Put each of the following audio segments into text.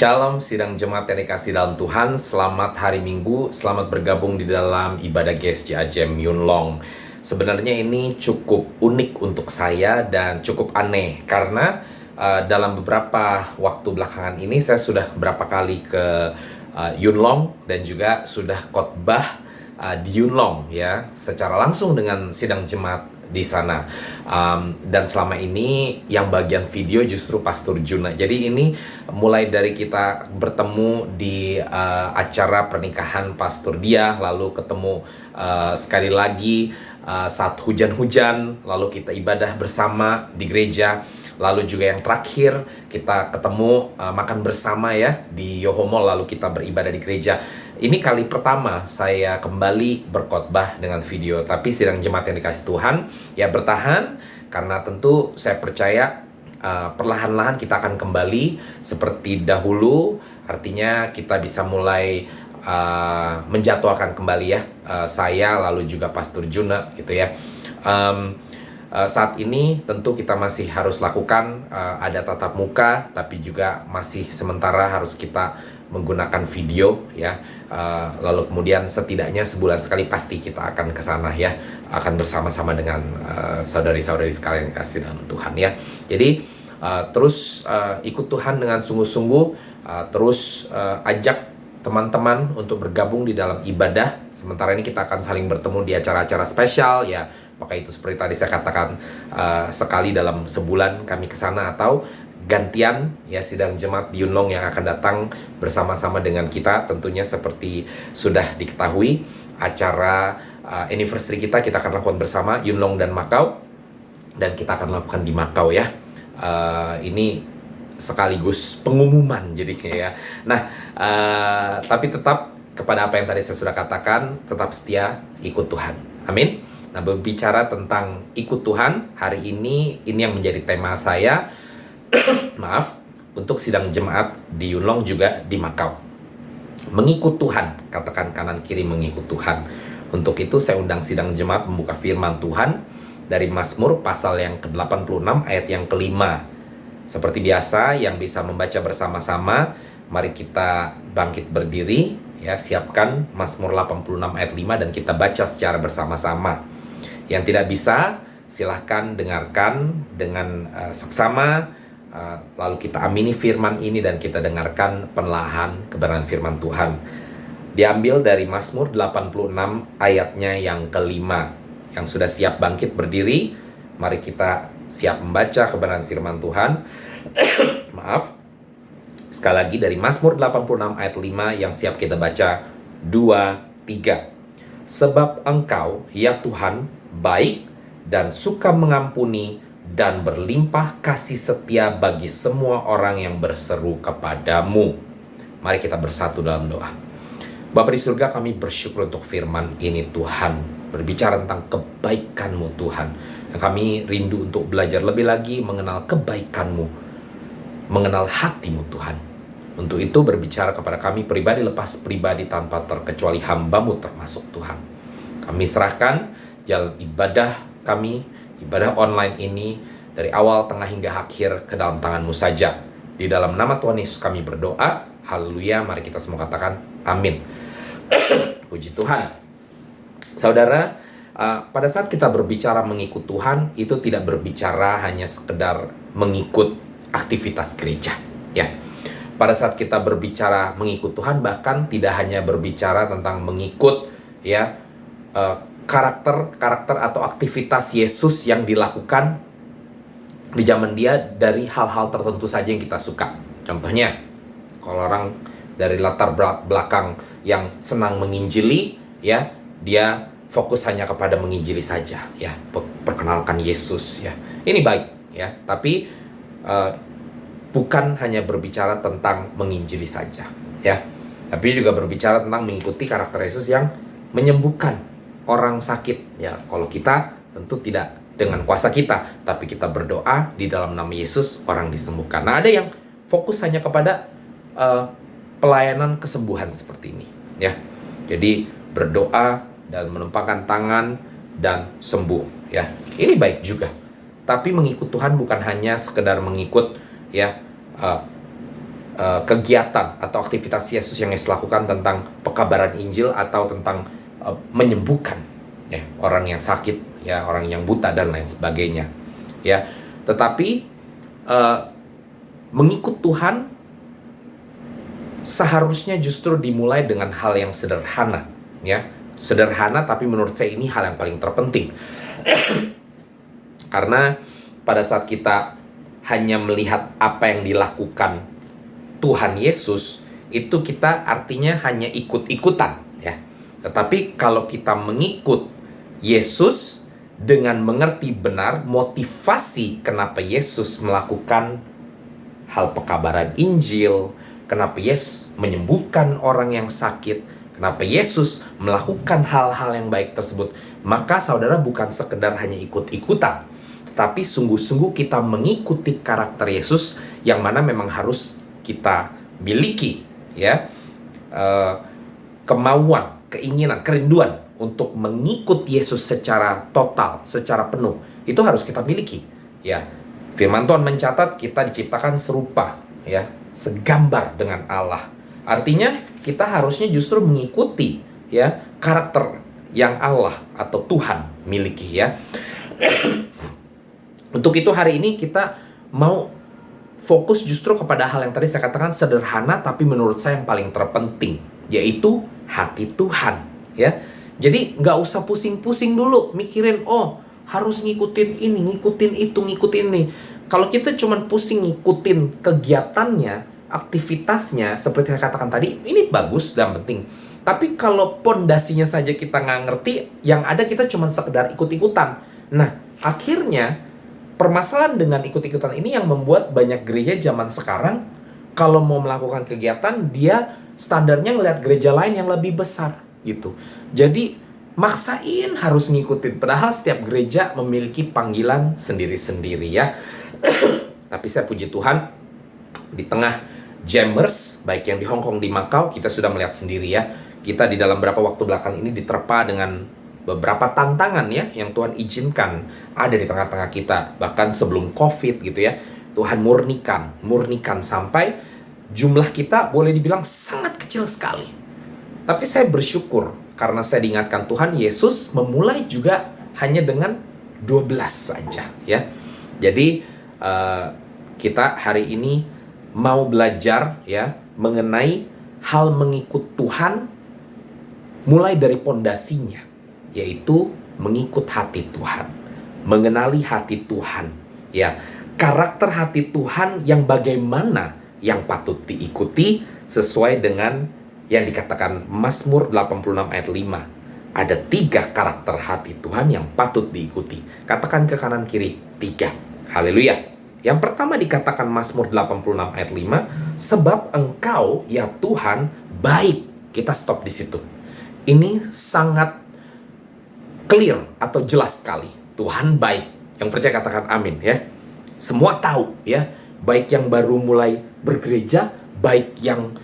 Shalom sidang jemaat yang dikasih dalam Tuhan. Selamat hari Minggu, selamat bergabung di dalam ibadah GSJ Ajem Yunlong. Sebenarnya ini cukup unik untuk saya dan cukup aneh karena dalam beberapa waktu belakangan ini saya sudah beberapa kali ke Yunlong dan juga sudah khotbah di Yunlong ya, secara langsung dengan sidang jemaat di sana. Dan selama ini yang bagian video justru Pastor Juna. Jadi ini mulai dari kita bertemu di acara pernikahan Pastor Dia, lalu ketemu sekali lagi saat hujan-hujan, lalu kita ibadah bersama di gereja. Lalu juga yang terakhir kita ketemu makan bersama ya di Yoho Mall, lalu kita beribadah di gereja. Ini kali pertama saya kembali berkhotbah dengan video, tapi sidang jemaat yang dikasih Tuhan ya bertahan, karena tentu saya percaya perlahan-lahan kita akan kembali seperti dahulu. Artinya kita bisa mulai menjadwalkan kembali ya, saya lalu juga Pastor Juna gitu ya. Saat ini tentu kita masih harus lakukan ada tatap muka, tapi juga masih sementara harus kita menggunakan video ya. Lalu kemudian setidaknya sebulan sekali pasti kita akan ke sana ya, akan bersama-sama dengan saudari-saudari sekalian kasih dalam Tuhan ya. Jadi terus ikut Tuhan dengan sungguh-sungguh, terus ajak teman-teman untuk bergabung di dalam ibadah. Sementara ini kita akan saling bertemu di acara-acara spesial ya. Maka itu seperti tadi saya katakan, sekali dalam sebulan kami ke sana, atau gantian ya sidang jemaat di Yunlong yang akan datang bersama-sama dengan kita. Tentunya seperti sudah diketahui, acara anniversary kita akan lakukan bersama Yunlong dan Makau, dan kita akan lakukan di Makau ya. Ini sekaligus pengumuman jadinya ya. Nah, tapi tetap kepada apa yang tadi saya sudah katakan, tetap setia ikut Tuhan. Amin. Nah, berbicara tentang ikut Tuhan, hari ini yang menjadi tema saya. Maaf, untuk sidang jemaat di Yunlong juga di Makau. Mengikut Tuhan, katakan kanan kiri mengikut Tuhan. Untuk itu saya undang sidang jemaat membuka firman Tuhan dari Mazmur pasal yang ke-86 ayat yang kelima. Seperti biasa, yang bisa membaca bersama-sama, mari kita bangkit berdiri ya, siapkan Mazmur 86 ayat 5 dan kita baca secara bersama-sama. Yang tidak bisa, silahkan dengarkan dengan seksama. Lalu kita amini firman ini dan kita dengarkan penelahan kebenaran firman Tuhan. Diambil dari Mazmur 86 ayatnya yang kelima. Yang sudah siap bangkit berdiri, mari kita siap membaca kebenaran firman Tuhan. Maaf. Sekali lagi dari Mazmur 86 ayat 5 yang siap kita baca. 2, 3. Sebab Engkau, ya Tuhan, baik dan suka mengampuni dan berlimpah kasih setia bagi semua orang yang berseru kepadamu. Mari kita bersatu dalam doa. Bapa di surga, kami bersyukur untuk firman ini Tuhan, berbicara tentang kebaikan-Mu Tuhan. Dan kami rindu untuk belajar lebih lagi mengenal kebaikan-Mu, mengenal hati-Mu Tuhan. Untuk itu berbicara kepada kami pribadi lepas pribadi tanpa terkecuali hamba-Mu termasuk Tuhan. Kami serahkan jalan ibadah kami, ibadah online ini, dari awal, tengah, hingga akhir ke dalam tangan-Mu saja. Di dalam nama Tuhan Yesus kami berdoa. Haleluya. Mari kita semua katakan amin. Puji Tuhan. Saudara, pada saat kita berbicara mengikut Tuhan, itu tidak berbicara hanya sekedar mengikut aktivitas gereja ya. Pada saat kita berbicara mengikut Tuhan, bahkan tidak hanya berbicara tentang mengikut ya karakter atau aktivitas Yesus yang dilakukan di zaman Dia dari hal-hal tertentu saja yang kita suka. Contohnya, kalau orang dari latar belakang yang senang menginjili ya, dia fokus hanya kepada menginjili saja ya, perkenalkan Yesus ya. Ini baik ya, tapi bukan hanya berbicara tentang menginjili saja ya, tapi juga berbicara tentang mengikuti karakter Yesus yang menyembuhkan orang sakit ya. Kalau kita tentu tidak dengan kuasa kita, tapi kita berdoa di dalam nama Yesus, orang disembuhkan. Nah, ada yang fokus hanya kepada pelayanan kesembuhan seperti ini ya. Jadi berdoa dan menumpangkan tangan dan sembuh ya. Ini baik juga. Tapi mengikut Tuhan bukan hanya sekedar mengikut ya kegiatan atau aktivitas Yesus yang Yesus lakukan tentang pekabaran Injil atau tentang menyembuhkan ya orang yang sakit, ya orang yang buta dan lain sebagainya. Ya, tetapi mengikut Tuhan seharusnya justru dimulai dengan hal yang sederhana, ya. Sederhana, tapi menurut saya ini hal yang paling terpenting. Karena pada saat kita hanya melihat apa yang dilakukan Tuhan Yesus, itu kita artinya hanya ikut-ikutan, ya. Tetapi kalau kita mengikut Yesus dengan mengerti benar motivasi kenapa Yesus melakukan hal pekabaran Injil, kenapa Yesus menyembuhkan orang yang sakit, kenapa Yesus melakukan hal-hal yang baik tersebut, maka saudara bukan sekedar hanya ikut-ikutan, tetapi sungguh-sungguh kita mengikuti karakter Yesus yang mana memang harus kita miliki, ya. Kemauan, keinginan, kerinduan untuk mengikut Yesus secara total, secara penuh, itu harus kita miliki, ya. Firman Tuhan mencatat kita diciptakan serupa, ya, segambar dengan Allah. Artinya kita harusnya justru mengikuti, ya, karakter yang Allah atau Tuhan miliki, ya. Untuk itu hari ini kita mau fokus justru kepada hal yang tadi saya katakan sederhana, tapi menurut saya yang paling terpenting, yaitu hati Tuhan, ya. Jadi nggak usah pusing-pusing dulu mikirin, oh harus ngikutin ini, ngikutin itu, ngikutin ini. Kalau kita cuma pusing ngikutin kegiatannya, aktivitasnya, seperti saya katakan tadi, ini bagus dan penting. Tapi kalau pondasinya saja kita nggak ngerti, yang ada kita cuma sekedar ikut-ikutan. Nah, akhirnya permasalahan dengan ikut-ikutan ini yang membuat banyak gereja zaman sekarang kalau mau melakukan kegiatan, dia standarnya ngelihat gereja lain yang lebih besar gitu. Jadi maksain harus ngikutin, padahal setiap gereja memiliki panggilan sendiri-sendiri, ya. Tapi saya puji Tuhan, di tengah jammers baik yang di Hong Kong, di Macau, kita sudah melihat sendiri, ya. Kita di dalam beberapa waktu belakang ini diterpa dengan beberapa tantangan, ya, yang Tuhan izinkan ada di tengah-tengah kita. Bahkan sebelum COVID gitu, ya, Tuhan murnikan sampai jumlah kita boleh dibilang sangat kecil sekali. Tapi saya bersyukur karena saya diingatkan Tuhan Yesus memulai juga hanya dengan 12 saja, ya. Jadi kita hari ini mau belajar, ya, mengenai hal mengikut Tuhan mulai dari pondasinya, yaitu mengikut hati Tuhan, mengenali hati Tuhan, ya. Karakter hati Tuhan yang bagaimana yang patut diikuti sesuai dengan yang dikatakan Mazmur 86 ayat 5. Ada 3 karakter hati Tuhan yang patut diikuti. Katakan ke kanan kiri, 3. Haleluya. Yang pertama dikatakan Mazmur 86 ayat 5, sebab Engkau ya Tuhan baik. Kita stop di situ. Ini sangat clear atau jelas sekali. Tuhan baik. Yang percaya katakan amin, ya. Semua tahu, ya. Baik yang baru mulai bergereja, baik yang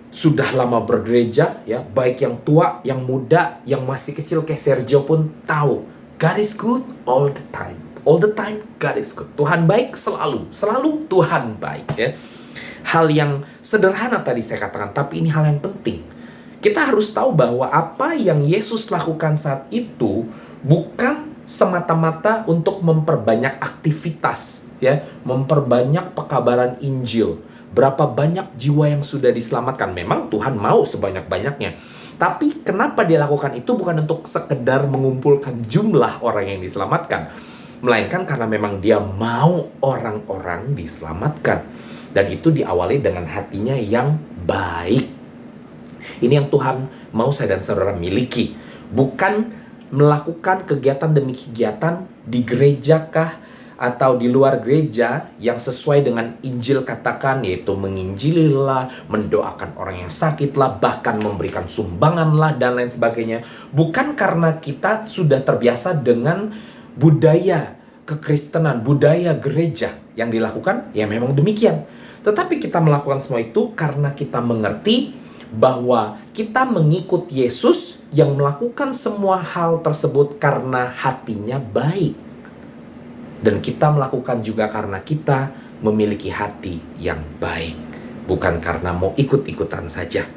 sudah lama bergereja, ya, baik yang tua, yang muda, yang masih kecil kayak Sergio pun tahu. God is good all the time. All the time God is good. Tuhan baik selalu Tuhan baik, ya. Hal yang sederhana tadi saya katakan, tapi ini hal yang penting. Kita harus tahu bahwa apa yang Yesus lakukan saat itu bukan semata-mata untuk memperbanyak aktivitas, ya, memperbanyak pekabaran Injil. Berapa banyak jiwa yang sudah diselamatkan? Memang Tuhan mau sebanyak-banyaknya. Tapi kenapa dia lakukan itu bukan untuk sekedar mengumpulkan jumlah orang yang diselamatkan, melainkan karena memang dia mau orang-orang diselamatkan. Dan itu diawali dengan hatinya yang baik. Ini yang Tuhan mau saya dan saudara miliki. Bukan melakukan kegiatan demi kegiatan di gereja kah atau di luar gereja yang sesuai dengan Injil katakan, yaitu menginjililah, mendoakan orang yang sakitlah, bahkan memberikan sumbanganlah dan lain sebagainya. Bukan karena kita sudah terbiasa dengan budaya kekristenan, budaya gereja yang dilakukan, ya memang demikian. Tetapi kita melakukan semua itu karena kita mengerti bahwa kita mengikut Yesus yang melakukan semua hal tersebut karena hatinya baik. Dan kita melakukan juga karena kita memiliki hati yang baik. bukan karena mau ikut-ikutan saja.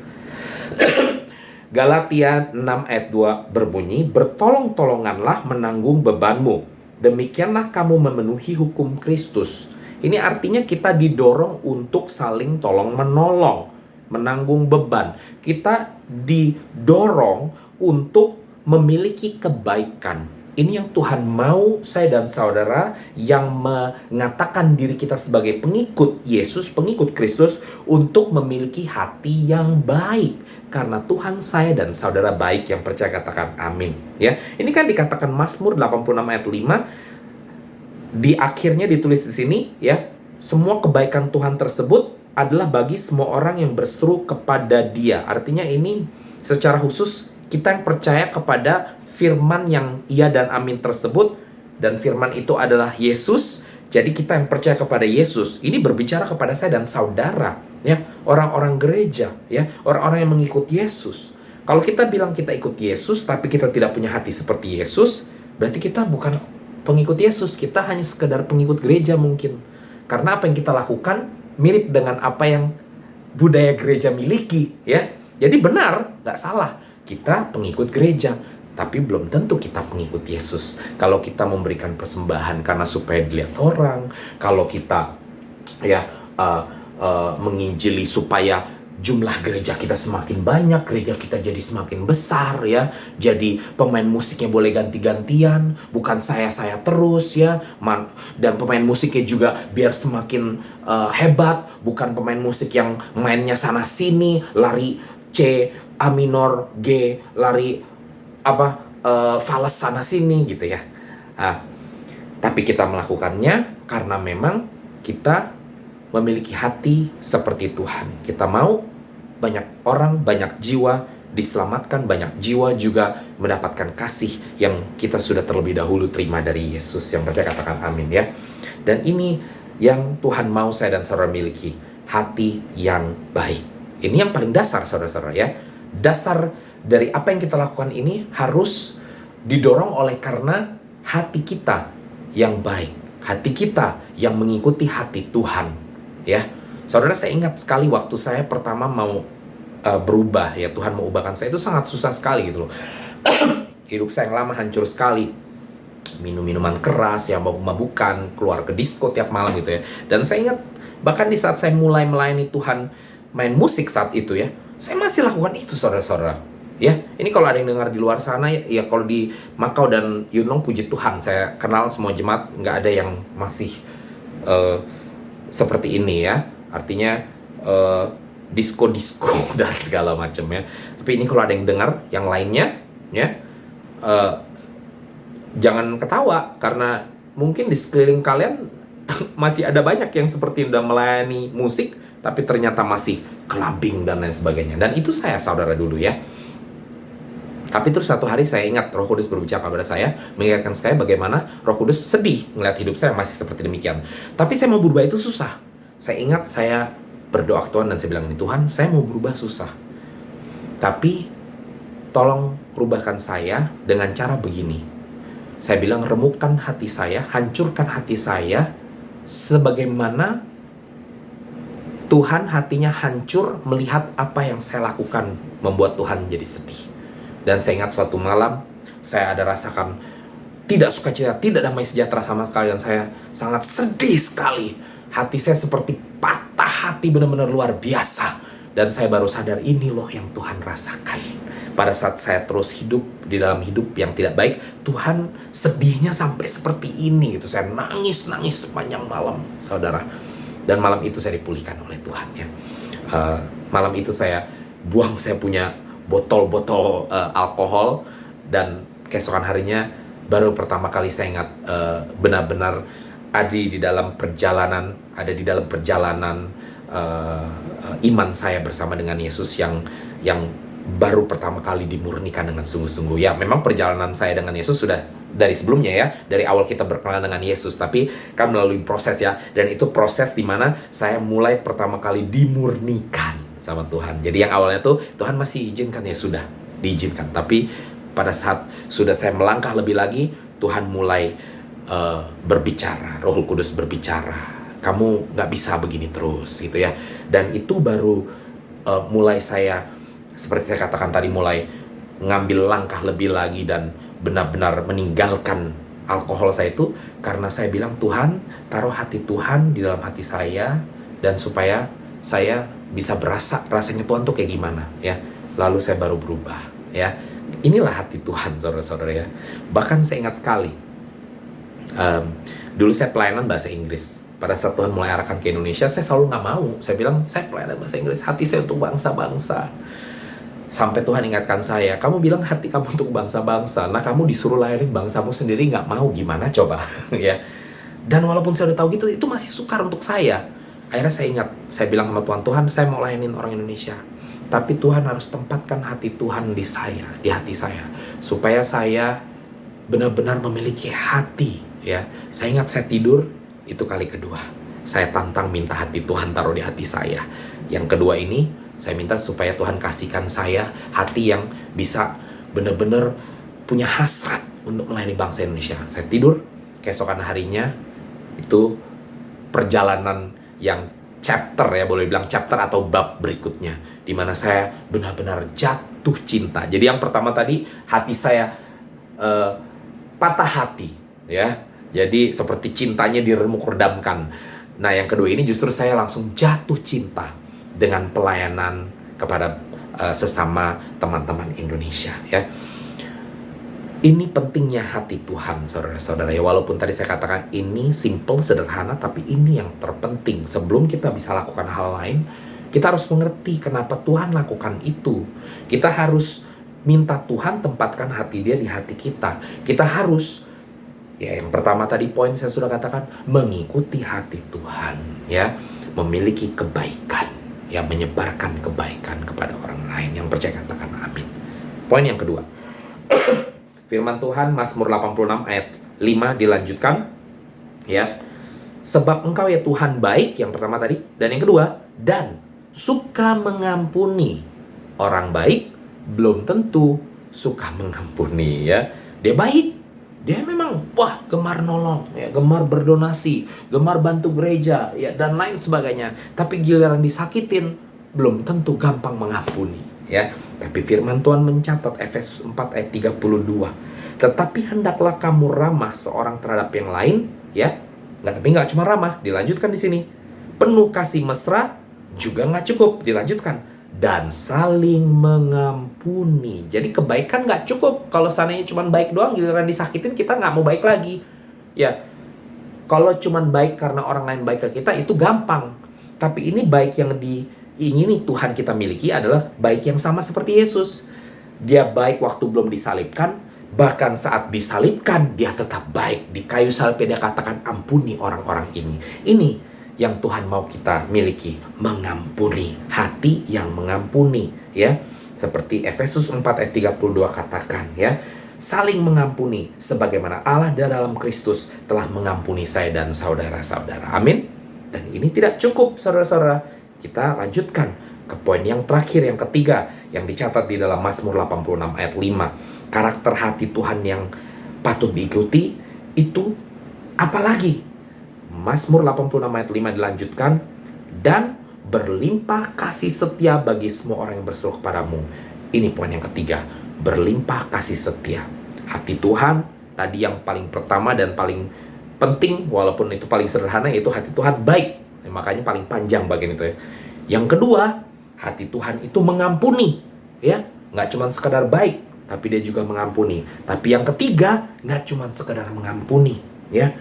Galatia 6 ayat 2 berbunyi, bertolong-tolonganlah menanggung bebanmu, demikianlah kamu memenuhi hukum Kristus. Ini artinya kita didorong untuk saling tolong-menolong, menanggung beban. Kita didorong untuk memiliki kebaikan. Ini yang Tuhan mau saya dan saudara yang mengatakan diri kita sebagai pengikut Yesus, pengikut Kristus, untuk memiliki hati yang baik. Karena Tuhan saya dan saudara baik, yang percaya katakan amin. Ya, ini kan dikatakan Mazmur 86 ayat 5. Di akhirnya ditulis di sini, ya, semua kebaikan Tuhan tersebut adalah bagi semua orang yang berseru kepada Dia. Artinya ini secara khusus kita yang percaya kepada firman yang iya dan amin tersebut, dan firman itu adalah Yesus. Jadi kita yang percaya kepada Yesus ini berbicara kepada saya dan saudara, ya, orang-orang gereja, ya, orang-orang yang mengikut Yesus. Kalau kita bilang kita ikut Yesus tapi kita tidak punya hati seperti Yesus, berarti kita bukan pengikut Yesus, kita hanya sekedar pengikut gereja mungkin. Karena apa yang kita lakukan mirip dengan apa yang budaya gereja miliki, ya. Jadi benar, nggak salah, kita pengikut gereja, tapi belum tentu kita pengikut Yesus. Kalau kita memberikan persembahan karena supaya dilihat orang, kalau kita menginjili supaya jumlah gereja kita semakin banyak, gereja kita jadi semakin besar, ya. Jadi pemain musiknya boleh ganti-gantian, bukan saya terus, ya. Dan pemain musiknya juga biar semakin hebat, bukan pemain musik yang mainnya sana sini, lari C, A minor, G, lari fales sana sini gitu ya. Tapi kita melakukannya karena memang kita memiliki hati seperti Tuhan. Kita mau banyak orang, banyak jiwa diselamatkan, banyak jiwa juga mendapatkan kasih yang kita sudah terlebih dahulu terima dari Yesus. Yang percaya katakan amin, ya. Dan ini yang Tuhan mau saya dan saudara miliki, hati yang baik. Ini yang paling dasar, saudara-saudara, ya. Dasar dari apa yang kita lakukan ini harus didorong oleh karena hati kita yang baik, hati kita yang mengikuti hati Tuhan, ya. Saudara, saya ingat sekali waktu saya pertama mau berubah, ya, Tuhan mau ubahkan saya, itu sangat susah sekali gitu loh. Hidup saya yang lama hancur sekali, minum minuman keras, ya, mabuk-mabukan, keluar ke disko tiap malam gitu ya. Dan saya ingat bahkan di saat saya mulai melayani Tuhan main musik saat itu, ya, saya masih lakukan itu, saudara-saudara. Ya, ini kalau ada yang dengar di luar sana, ya, kalau di Makau dan Yunlong, puji Tuhan, saya kenal semua jemaat, nggak ada yang masih seperti ini, ya. Artinya disco-disco dan segala macam, ya. Tapi ini kalau ada yang dengar, yang lainnya, ya, jangan ketawa, karena mungkin di sekeliling kalian masih ada banyak yang seperti udah melayani musik, tapi ternyata masih kelabing dan lain sebagainya. Dan itu saya, saudara, dulu, ya. Tapi terus satu hari saya ingat Roh Kudus berbicara kepada saya, mengingatkan saya bagaimana Roh Kudus sedih melihat hidup saya masih seperti demikian. Tapi saya mau berubah itu susah. Saya ingat saya berdoa ke Tuhan dan saya bilang, ini Tuhan, saya mau berubah susah. Tapi tolong rubahkan saya dengan cara begini. Saya bilang, remukkan hati saya, hancurkan hati saya, sebagaimana Tuhan hatinya hancur melihat apa yang saya lakukan membuat Tuhan jadi sedih. Dan saya ingat suatu malam, saya ada rasakan tidak sukacita, tidak damai sejahtera sama sekali. Dan saya sangat sedih sekali. Hati saya seperti patah hati, benar-benar luar biasa. Dan saya baru sadar, ini loh yang Tuhan rasakan. Pada saat saya terus hidup di dalam hidup yang tidak baik, Tuhan sedihnya sampai seperti ini gitu. Saya nangis sepanjang malam, saudara. Dan malam itu saya dipulihkan oleh Tuhan, ya. Malam itu saya buang saya punya botol-botol alkohol, dan keesokan harinya baru pertama kali saya ingat benar-benar ada di dalam perjalanan iman saya bersama dengan Yesus yang baru pertama kali dimurnikan dengan sungguh-sungguh. Ya, memang perjalanan saya dengan Yesus sudah dari sebelumnya, ya, dari awal kita berkenalan dengan Yesus, tapi kan melalui proses, ya, dan itu proses di mana saya mulai pertama kali dimurnikan sama Tuhan. Jadi yang awalnya tuh Tuhan masih izinkan, ya sudah diizinkan, tapi pada saat sudah saya melangkah lebih lagi, Tuhan mulai berbicara, Roh Kudus berbicara kamu nggak bisa begini terus gitu ya. Dan itu baru mulai saya, seperti saya katakan tadi, mulai ngambil langkah lebih lagi dan benar-benar meninggalkan alkohol saya itu, karena saya bilang, Tuhan, taruh hati Tuhan di dalam hati saya, dan supaya saya bisa berasa rasanya Tuhan tuh kayak gimana ya. Lalu saya baru berubah ya. Inilah hati Tuhan, saudara-saudara ya. Bahkan saya ingat sekali, dulu saya pelayanan bahasa Inggris. Pada saat Tuhan mulai arahkan ke Indonesia, saya selalu nggak mau. Saya bilang, saya pelayanan bahasa Inggris, hati saya untuk bangsa-bangsa. Sampai Tuhan ingatkan saya, kamu bilang hati kamu untuk bangsa-bangsa, nah kamu disuruh layanin bangsamu sendiri nggak mau, gimana coba? Ya. Dan walaupun saya udah tahu gitu, itu masih sukar untuk saya. Akhirnya saya ingat, saya bilang sama Tuhan, Tuhan, saya mau layanin orang Indonesia, tapi Tuhan harus tempatkan hati Tuhan di saya, di hati saya, supaya saya benar-benar memiliki hati. Ya, saya ingat saya tidur, itu kali kedua saya tantang minta hati Tuhan taruh di hati saya. Yang kedua ini saya minta supaya Tuhan kasihkan saya hati yang bisa benar-benar punya hasrat untuk melayani bangsa Indonesia. Saya tidur, keesokan harinya itu perjalanan yang chapter, ya boleh bilang chapter atau bab berikutnya, di mana saya benar-benar jatuh cinta. Jadi yang pertama tadi, hati saya patah hati ya. Jadi seperti cintanya diremuk redamkan. Nah yang kedua ini justru saya langsung jatuh cinta dengan pelayanan kepada sesama teman-teman Indonesia ya. Ini pentingnya hati Tuhan, saudara-saudara ya. Walaupun tadi saya katakan ini simple, sederhana, tapi ini yang terpenting. Sebelum kita bisa lakukan hal lain, kita harus mengerti kenapa Tuhan lakukan itu. Kita harus minta Tuhan tempatkan hati Dia di hati kita. Kita harus, ya yang pertama tadi poin saya sudah katakan, mengikuti hati Tuhan ya, memiliki kebaikan ya, menyebarkan kebaikan kepada orang lain. Yang percaya katakan amin. Poin yang kedua, firman Tuhan Mazmur 86 ayat 5 dilanjutkan ya. Sebab Engkau ya Tuhan baik, yang pertama tadi, dan yang kedua, dan suka mengampuni. Orang baik belum tentu suka mengampuni ya. Dia baik, dia memang gemar nolong ya, gemar berdonasi, gemar bantu gereja ya, dan lain sebagainya. Tapi giliran disakitin belum tentu gampang mengampuni ya. Tapi firman Tuhan mencatat Efesus 4 ayat 32. Tetapi hendaklah kamu ramah seorang terhadap yang lain ya. Tapi nggak cuma ramah, dilanjutkan di sini. Penuh kasih mesra juga nggak cukup, dilanjutkan. Dan saling mengampuni. Jadi kebaikan nggak cukup. Kalau seandainya cuma baik doang, giliran disakitin kita nggak mau baik lagi. Ya, kalau cuma baik karena orang lain baik ke kita itu gampang. Tapi ini baik yang diingini Tuhan kita miliki adalah baik yang sama seperti Yesus. Dia baik waktu belum disalibkan, bahkan saat disalibkan dia tetap baik. Di kayu salib dia katakan ampuni orang-orang ini. Ini yang Tuhan mau kita miliki, mengampuni, hati yang mengampuni ya. Seperti Efesus 4 ayat 32 katakan ya, saling mengampuni sebagaimana Allah dalam Kristus telah mengampuni saya dan saudara-saudara. Amin. Dan ini tidak cukup, saudara-saudara. Kita lanjutkan ke poin yang terakhir, yang ketiga, yang dicatat di dalam Mazmur 86 ayat 5. Karakter hati Tuhan yang patut diikuti itu apalagi? Mazmur 86 ayat 5 dilanjutkan, dan berlimpah kasih setia bagi semua orang yang berseru kepadamu. Ini poin yang ketiga, berlimpah kasih setia. Hati Tuhan tadi yang paling pertama dan paling penting, walaupun itu paling sederhana, yaitu hati Tuhan baik. Makanya paling panjang bagian itu ya. Yang kedua, hati Tuhan itu mengampuni ya, nggak cuma sekedar baik, tapi dia juga mengampuni. Tapi yang ketiga, nggak cuma sekedar mengampuni ya,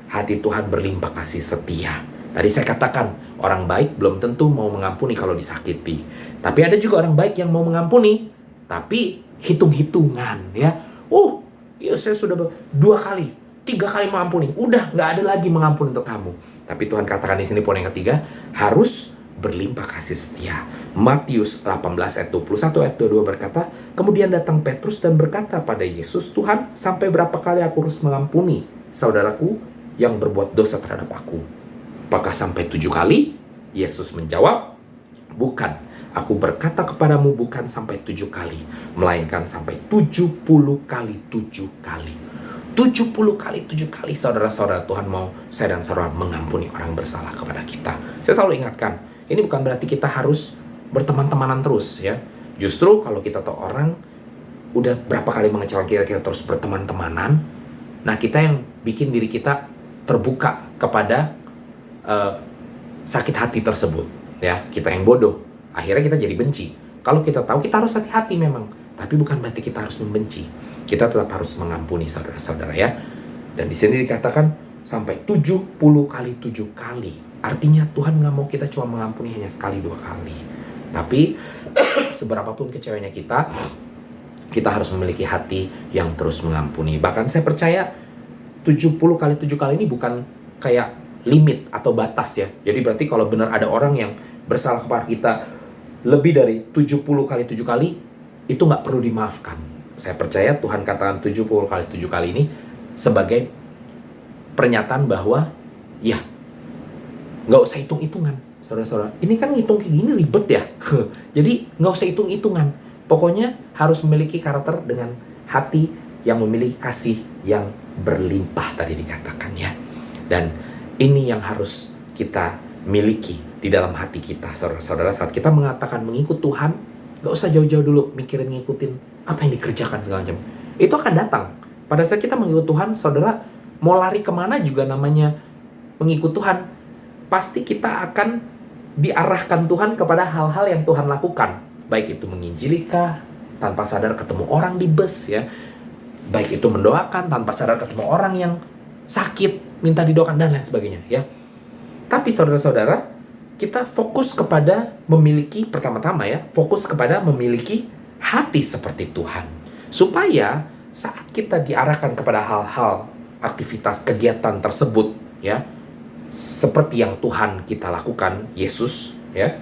hati Tuhan berlimpah kasih setia. Tadi saya katakan, orang baik belum tentu mau mengampuni kalau disakiti. Tapi ada juga orang baik yang mau mengampuni, tapi hitung-hitungan ya. Ya saya sudah 2 kali, 3 kali mengampuni, udah nggak ada lagi mengampuni untuk kamu. Tapi Tuhan katakan di sini poin yang ketiga, harus berlimpah kasih setia. Matius 18 ayat 21 ayat 22 berkata, kemudian datang Petrus dan berkata pada Yesus, Tuhan, sampai berapa kali aku harus mengampuni saudaraku yang berbuat dosa terhadap aku? Apakah sampai 7 kali? Yesus menjawab, bukan. Aku berkata kepadamu bukan sampai 7 kali, melainkan sampai 70 kali 7 kali. 70 kali 7 kali saudara-saudara, Tuhan mau saya dan saudara mengampuni orang bersalah kepada kita. Saya selalu ingatkan, ini bukan berarti kita harus berteman-temanan terus ya. Justru kalau kita tahu orang udah berapa kali mengecewakan kita, kita terus berteman-temanan. Nah, kita yang bikin diri kita terbuka kepada sakit hati tersebut ya. Kita yang bodoh, akhirnya kita jadi benci. Kalau kita tahu, kita harus hati-hati memang, tapi bukan berarti kita harus membenci. Kita tetap harus mengampuni saudara-saudara ya. Dan di sini dikatakan sampai 70 kali 7 kali. Artinya Tuhan nggak mau kita cuma mengampuni hanya sekali 2 kali. Tapi seberapapun kecewanya kita harus memiliki hati yang terus mengampuni. Bahkan saya percaya 70 kali 7 kali ini bukan kayak limit atau batas ya. Jadi berarti kalau benar ada orang yang bersalah kepada kita lebih dari 70 kali 7 kali, itu nggak perlu dimaafkan. Saya percaya Tuhan katakan 70 kali 7 kali ini sebagai pernyataan bahwa ya, nggak usah hitung-hitungan saudara-saudara. Ini kan ngitung kayak gini ribet ya. Jadi nggak usah hitung-hitungan. Pokoknya harus memiliki karakter dengan hati yang memiliki kasih yang berlimpah tadi dikatakan ya. Dan ini yang harus kita miliki di dalam hati kita saudara-saudara. Saat kita mengatakan mengikut Tuhan, gak usah jauh-jauh dulu mikirin ngikutin apa yang dikerjakan segala macam. Itu akan datang. Pada saat kita mengikut Tuhan, saudara mau lari kemana juga namanya mengikut Tuhan, pasti kita akan diarahkan Tuhan kepada hal-hal yang Tuhan lakukan. Baik itu menginjili kah, tanpa sadar ketemu orang di bus ya. Baik itu mendoakan tanpa sadar ketemu orang yang sakit, minta didoakan dan lain sebagainya ya. Tapi saudara-saudara, kita fokus kepada memiliki, pertama-tama ya, fokus kepada memiliki hati seperti Tuhan. Supaya saat kita diarahkan kepada hal-hal, aktivitas, kegiatan tersebut ya, seperti yang Tuhan kita lakukan, Yesus ya,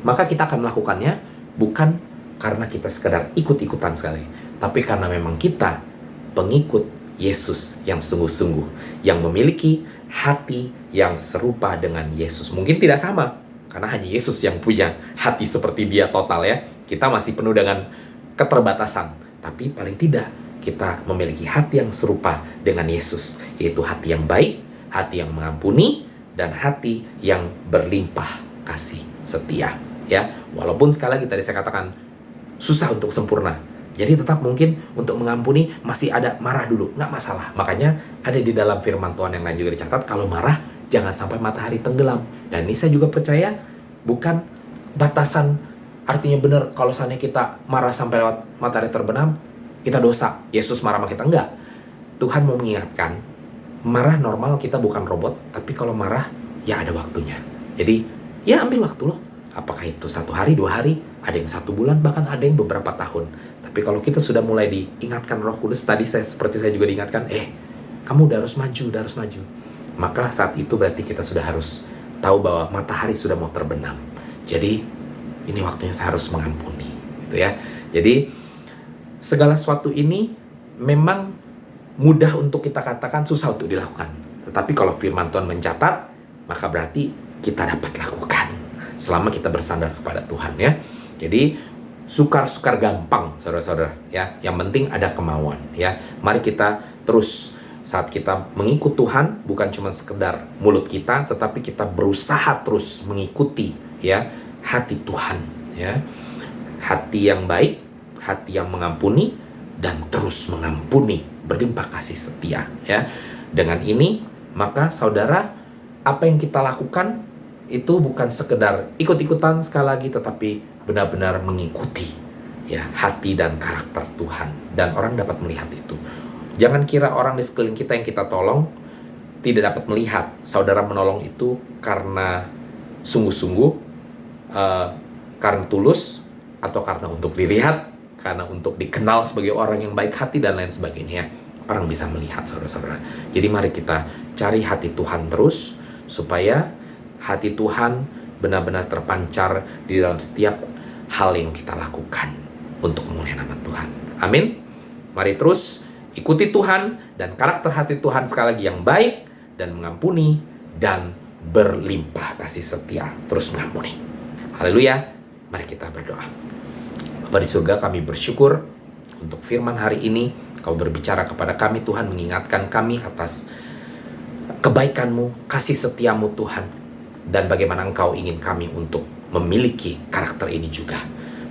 maka kita akan melakukannya bukan karena kita sekedar ikut-ikutan sekali, tapi karena memang kita pengikut Yesus yang sungguh-sungguh, yang memiliki hati yang serupa dengan Yesus. Mungkin tidak sama, karena hanya Yesus yang punya hati seperti Dia total ya. Kita masih penuh dengan keterbatasan, tapi paling tidak kita memiliki hati yang serupa dengan Yesus, yaitu hati yang baik, hati yang mengampuni, dan hati yang berlimpah kasih setia ya. Walaupun sekali lagi tadi saya katakan susah untuk sempurna, jadi tetap mungkin untuk mengampuni masih ada marah dulu, nggak masalah. Makanya ada di dalam firman Tuhan yang lain juga dicatat, kalau marah jangan sampai matahari tenggelam. Dan ini saya juga percaya bukan batasan, artinya benar kalau seandainya kita marah sampai lewat matahari terbenam, kita dosa, Yesus marah sama kita. Enggak. Tuhan mau mengingatkan, marah normal, kita bukan robot, tapi kalau marah ya ada waktunya. Jadi ya ambil waktu loh. Apakah itu 1 hari, 2 hari, ada yang 1 bulan, bahkan ada yang beberapa tahun. Tapi kalau kita sudah mulai diingatkan Roh Kudus, tadi seperti saya juga diingatkan, kamu udah harus maju, maka saat itu berarti kita sudah harus tahu bahwa matahari sudah mau terbenam. Jadi ini waktunya saya harus mengampuni, gitu ya. Jadi segala sesuatu ini memang mudah untuk kita katakan, susah untuk dilakukan. Tetapi kalau firman Tuhan mencatat, maka berarti kita dapat lakukan selama kita bersandar kepada Tuhan ya. Jadi sukar-sukar gampang saudara-saudara ya. Yang penting ada kemauan ya. Mari kita terus saat kita mengikut Tuhan, bukan cuma sekedar mulut kita, tetapi kita berusaha terus mengikuti ya hati Tuhan ya. Hati yang baik, hati yang mengampuni dan terus mengampuni, berlimpah kasih setia ya. Dengan ini maka saudara, apa yang kita lakukan itu bukan sekedar ikut-ikutan sekali lagi, tetapi benar-benar mengikuti ya hati dan karakter Tuhan, dan orang dapat melihat itu. Jangan kira orang di sekeliling kita yang kita tolong tidak dapat melihat saudara menolong itu karena sungguh-sungguh, karena tulus, atau karena untuk dilihat, karena untuk dikenal sebagai orang yang baik hati dan lain sebagainya. Orang bisa melihat saudara-saudara. Jadi mari kita cari hati Tuhan terus, supaya hati Tuhan benar-benar terpancar di dalam setiap hal yang kita lakukan untuk memuliakan nama Tuhan. Amin. Mari terus ikuti Tuhan dan karakter hati Tuhan sekali lagi yang baik dan mengampuni dan berlimpah kasih setia, terus mengampuni. Haleluya. Mari kita berdoa. Bapa di surga, kami bersyukur untuk firman hari ini. Kau berbicara kepada kami Tuhan, mengingatkan kami atas kebaikan-Mu, kasih setia-Mu Tuhan, dan bagaimana Engkau ingin kami untuk memiliki karakter ini juga,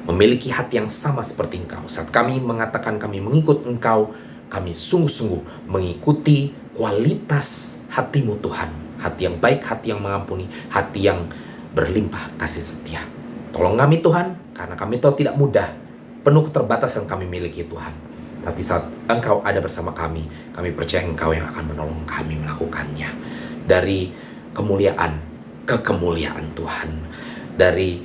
memiliki hati yang sama seperti Engkau. Saat kami mengatakan kami mengikut Engkau, kami sungguh-sungguh mengikuti kualitas hati-Mu Tuhan, hati yang baik, hati yang mengampuni, hati yang berlimpah kasih setia. Tolong kami Tuhan, karena kami tahu tidak mudah, penuh keterbatasan kami miliki Tuhan. Tapi saat Engkau ada bersama kami percaya Engkau yang akan menolong kami melakukannya. Dari kemuliaan ke kemuliaan Tuhan, dari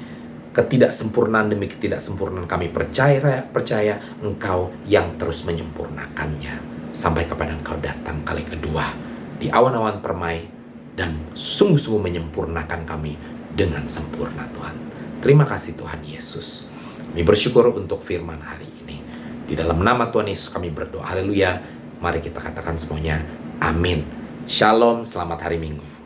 ketidaksempurnaan demi ketidaksempurnaan kami percaya Engkau yang terus menyempurnakannya, sampai kepada Engkau datang kali kedua di awan-awan permai dan sungguh-sungguh menyempurnakan kami dengan sempurna Tuhan. Terima kasih Tuhan Yesus. Kami bersyukur untuk firman hari ini. Di dalam nama Tuhan Yesus kami berdoa. Haleluya. Mari kita katakan semuanya amin. Shalom, selamat hari Minggu.